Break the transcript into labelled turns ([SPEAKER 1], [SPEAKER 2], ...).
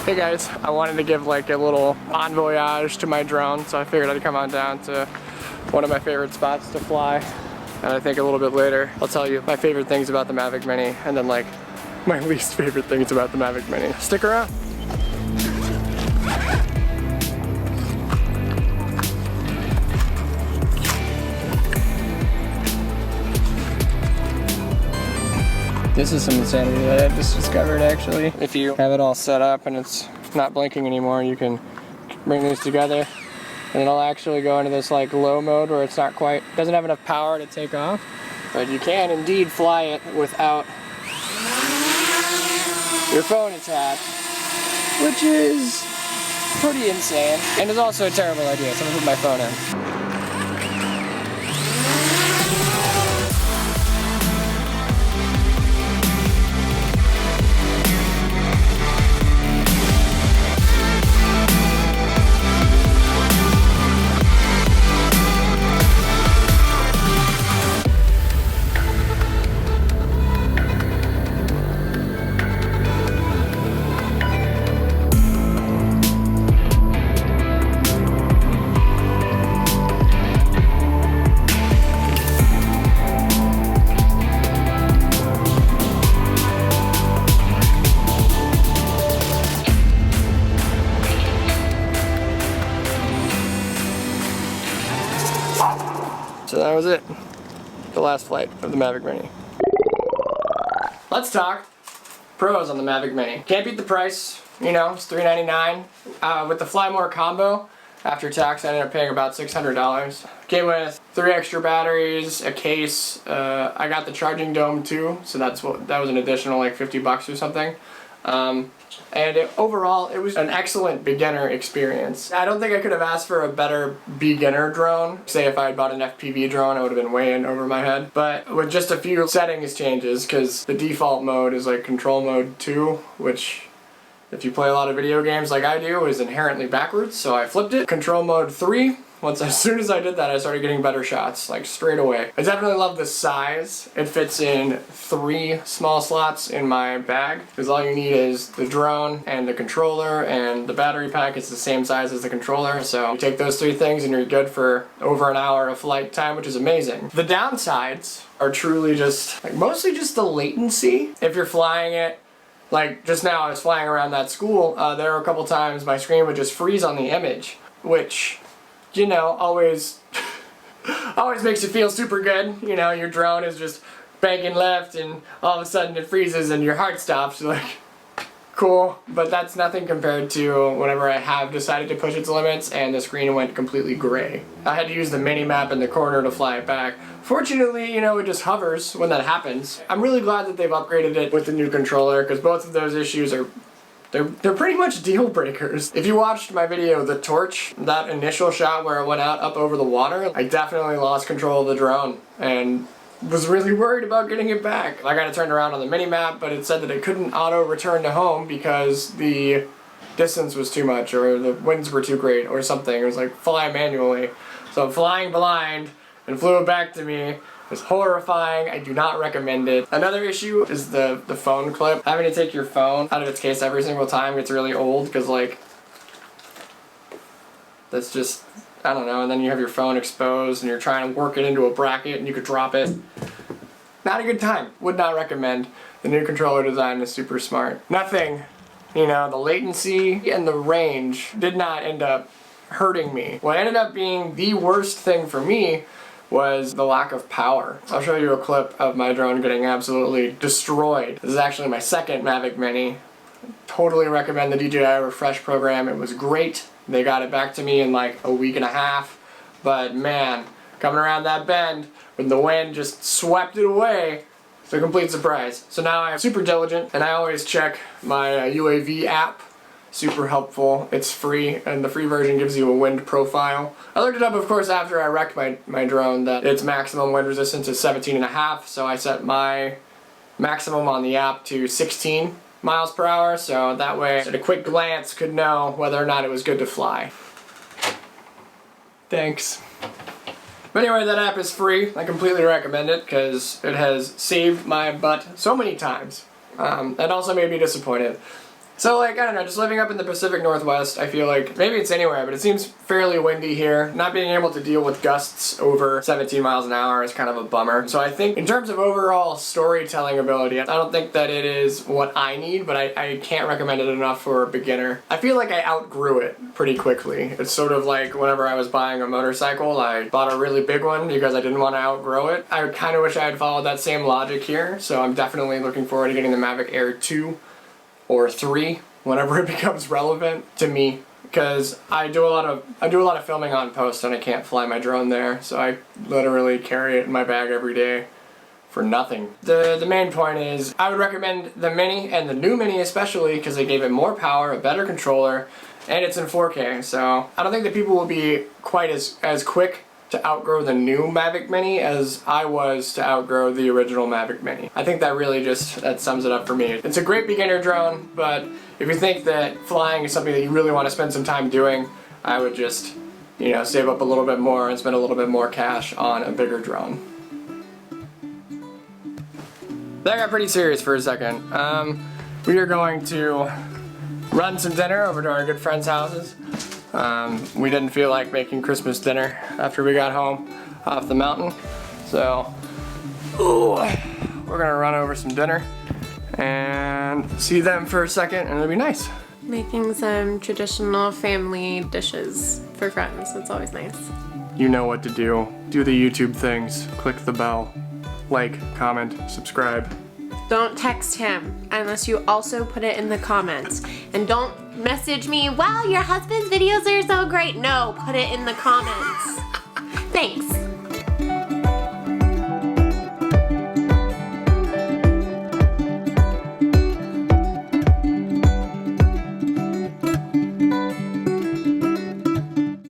[SPEAKER 1] Hey guys, I wanted to give like a little bon voyage to my drone, so I figured I'd come on down to one of my favorite spots to fly. And I think a little bit later, I'll tell you my favorite things about the Mavic Mini, and then like my least favorite things about the Mavic Mini. Stick around. This is some insanity that I just discovered actually. If you have it all set up and it's not blinking anymore, you can bring these together and it'll actually go into this like low mode where it's not quite, doesn't have enough power to take off. But you can indeed fly it without your phone attached, which is pretty insane. And it's also a terrible idea, so I'm gonna put my phone in. So that was it. The last flight of the Mavic Mini. Let's talk pros on the Mavic Mini. Can't beat the price, you know, it's $399. With the Fly More combo, after tax I ended up paying about $600. Came with 3 extra batteries, a case, I got the charging dome too, so that was an additional like 50 bucks or something. And overall, it was an excellent beginner experience. I don't think I could have asked for a better beginner drone. Say if I had bought an FPV drone, I would have been way in over my head. But with just a few settings changes, because the default mode is like control mode 2, which if you play a lot of video games like I do, is inherently backwards. So I flipped it. Control mode 3. As soon as I did that, I started getting better shots, like straight away. I definitely love the size. It fits in 3 small slots in my bag, because all you need is the drone and the controller, and the battery pack is the same size as the controller. So you take those 3 things and you're good for over an hour of flight time, which is amazing. The downsides are truly just, like, mostly just the latency. If you're flying it, like just now I was flying around that school, there were a couple times my screen would just freeze on the image, which, you know, always makes you feel super good. You know, your drone is just banking left and all of a sudden it freezes and your heart stops. You're like, cool. But that's nothing compared to whenever I have decided to push its limits and the screen went completely gray. I had to use the mini map in the corner to fly it back. Fortunately, you know, it just hovers when that happens. I'm really glad that they've upgraded it with the new controller, because both of those issues are They're pretty much deal breakers. If you watched my video, The Torch, that initial shot where it went out up over the water, I definitely lost control of the drone and was really worried about getting it back. I got it turned around on the mini-map, but it said that it couldn't auto-return to home because the distance was too much or the winds were too great or something. It was like, fly manually. So I'm flying blind and flew it back to me. It's horrifying. I do not recommend it. Another issue is the phone clip. Having to take your phone out of its case every single time gets really old, because like, that's just, I don't know, and then you have your phone exposed and you're trying to work it into a bracket and you could drop it. Not a good time. Would not recommend. The new controller design is super smart. Nothing, you know, the latency and the range did not end up hurting me. What ended up being the worst thing for me was the lack of power. I'll show you a clip of my drone getting absolutely destroyed. This is actually my second Mavic Mini. Totally recommend the DJI Refresh program. It was great. They got it back to me in like a week and a half. But man, coming around that bend when the wind just swept it away, it's a complete surprise. So now I'm super diligent and I always check my UAV app. Super helpful. It's free, and the free version gives you a wind profile. I looked it up, of course, after I wrecked my drone, that its maximum wind resistance is 17.5, so I set my maximum on the app to 16 miles per hour, so that way at a quick glance could know whether or not it was good to fly. Thanks. But anyway, that app is free. I completely recommend it because it has saved my butt so many times. And also made me disappointed. So like, I don't know, just living up in the Pacific Northwest, I feel like, maybe it's anywhere, but it seems fairly windy here. Not being able to deal with gusts over 17 miles an hour is kind of a bummer. So I think in terms of overall storytelling ability, I don't think that it is what I need, but I can't recommend it enough for a beginner. I feel like I outgrew it pretty quickly. It's sort of like whenever I was buying a motorcycle, I bought a really big one because I didn't want to outgrow it. I kind of wish I had followed that same logic here, so I'm definitely looking forward to getting the Mavic Air 2 or 3 whenever it becomes relevant to me, because I do a lot of filming on post and I can't fly my drone there, so I literally carry it in my bag every day for nothing. The main point is I would recommend the Mini, and the new Mini especially, because they gave it more power, a better controller, and it's in 4K. So I don't think that people will be quite as quick to outgrow the new Mavic Mini as I was to outgrow the original Mavic Mini. I think that really that sums it up for me. It's a great beginner drone, but if you think that flying is something that you really want to spend some time doing, I would just, you know, save up a little bit more and spend a little bit more cash on a bigger drone. That got pretty serious for a second. We are going to run some dinner over to our good friends' houses. We didn't feel like making Christmas dinner after we got home off the mountain, so we're gonna run over some dinner and see them for a second, and it'll be nice.
[SPEAKER 2] Making some traditional family dishes for friends. It's always nice.
[SPEAKER 1] You know what to do. Do the YouTube things. Click the bell. Like, comment, subscribe.
[SPEAKER 2] Don't text him unless you also put it in the comments. And don't message me, wow, your husband's videos are so great. No, put it in the comments. Thanks.